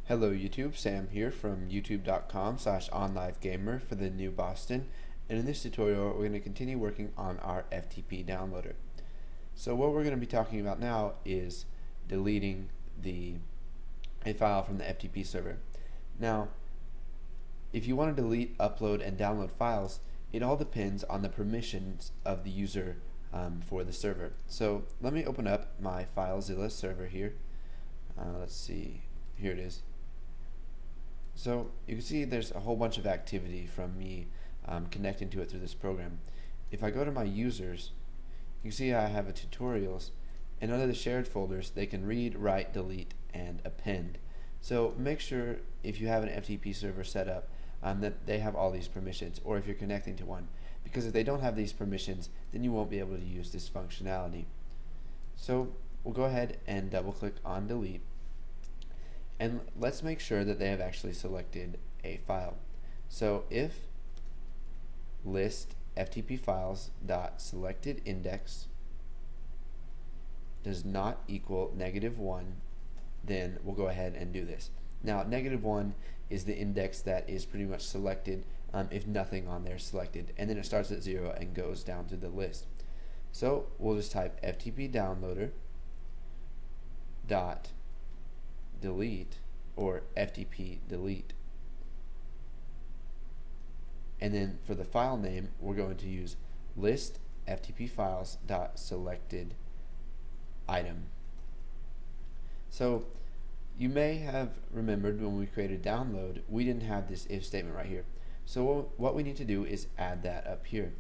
Hello YouTube, Sam here from youtube.com/onlivegamer for the new Boston, and in this tutorial we're going to continue working on our FTP downloader. So what we're going to be talking about now is deleting a file from the FTP server. Now, if you want to delete, upload, and download files, it all depends on the permissions of the user for the server. So let me open up my FileZilla server here. Let's see, here it is. So you can see there's a whole bunch of activity from me connecting to it through this program. If I go to my users, you can see I have a tutorials, and under the shared folders they can read, write, delete, and append. So make sure if you have an FTP server set up that they have all these permissions, or if you're connecting to one, because if they don't have these permissions then you won't be able to use this functionality. So we'll go ahead and double click on delete, and let's make sure that they have actually selected a file. So if list FTP files dot selected index does not equal -1, then we'll go ahead and do this. Now -1 is the index that is pretty much selected if nothing on there is selected, and then it starts at 0 and goes down to the list. So we'll just type FTP downloader dot delete, or FTP delete, and then for the file name we're going to use list FTP files dot selected item. So you may have remembered when we created download we didn't have this if statement right here, so what we need to do is add that up here.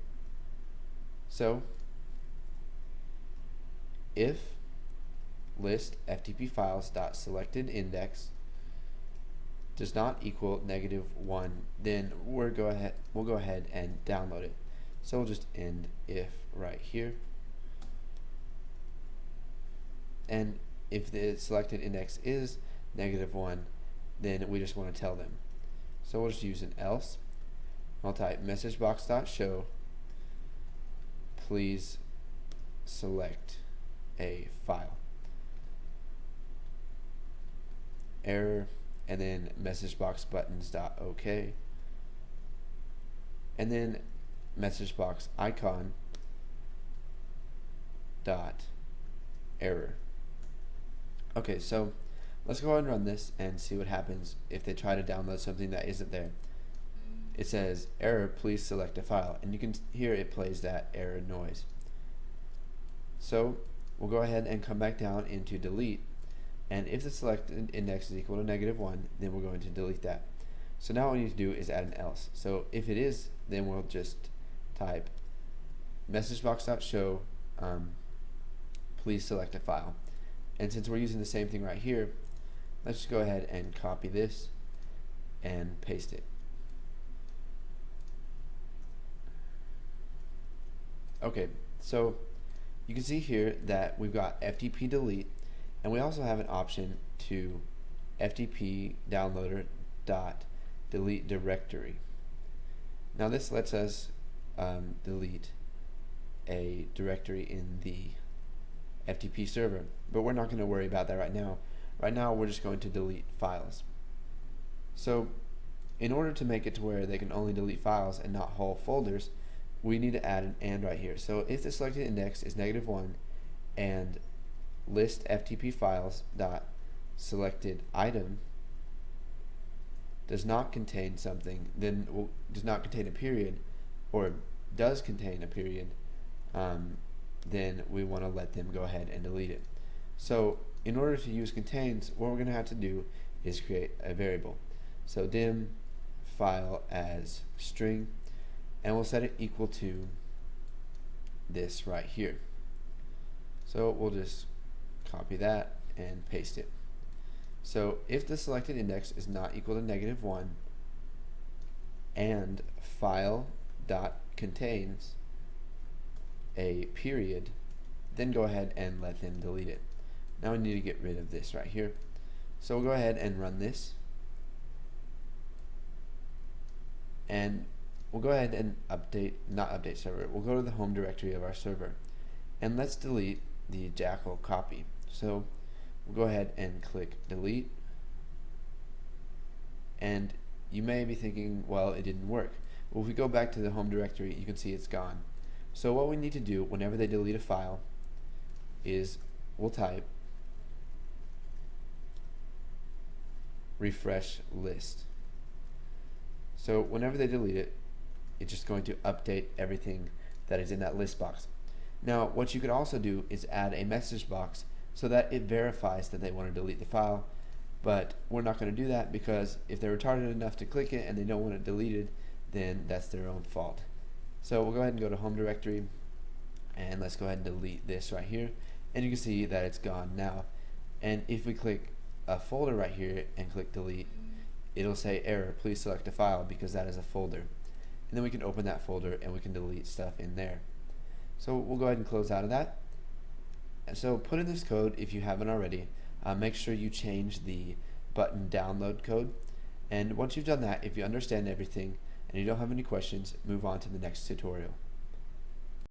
So if list FTP files dot selected index does not equal -1, then we'll go ahead and download it. So we'll just end if right here, and if the selected index is -1, then we just want to tell them. So we'll just use an else. I'll type messagebox.show please select a file, error, and then messagebox buttons.ok, and then messagebox icon dot error. Okay, so let's go ahead and run this and see what happens if they try to download something that isn't there. It says error, please select a file, and you can hear it plays that error noise. So we'll go ahead and come back down into delete, and if the selected index is equal to -1, then we're going to delete that. So now what we need to do is add an else. So if it is, then we'll just type messagebox.show please select a file, and since we're using the same thing right here, let's just go ahead and copy this and paste it. Okay, so you can see here that we've got FTP delete, and we also have an option to FTP downloader dot delete directory. Now this lets us delete a directory in the FTP server, but we're not going to worry about that right now. Right now we're just going to delete files. So in order to make it to where they can only delete files and not whole folders, we need to add an and right here. So if the selected index is -1 and list FTP files dot selected item does not contain something, then does not contain a period, or does contain a period, then we want to let them go ahead and delete it. So in order to use contains, what we're going to have to do is create a variable. So dim file as string, and we'll set it equal to this right here. So we'll just copy that and paste it. So if the selected index is not equal to -1 and file dot contains a period, then go ahead and let them delete it. Now we need to get rid of this right here. So we'll go ahead and run this, and we'll go ahead and not update server, we'll go to the home directory of our server, and let's delete the Jackal copy. So we'll go ahead and click delete, and you may be thinking, well, it didn't work. Well, if we go back to the home directory, you can see it's gone. So what we need to do whenever they delete a file is we'll type refresh list. So whenever they delete it, it's just going to update everything that is in that list box. Now what you could also do is add a message box so that it verifies that they want to delete the file, but we're not going to do that because if they're retarded enough to click it and they don't want it deleted, then that's their own fault. So we'll go ahead and go to home directory, and let's go ahead and delete this right here, and you can see that it's gone now. And if we click a folder right here and click delete, it'll say error, please select a file, because that is a folder. And then we can open that folder and we can delete stuff in there. So we'll go ahead and close out of that. And so put in this code if you haven't already. Make sure you change the button download code, and once you've done that, if you understand everything and you don't have any questions, move on to the next tutorial.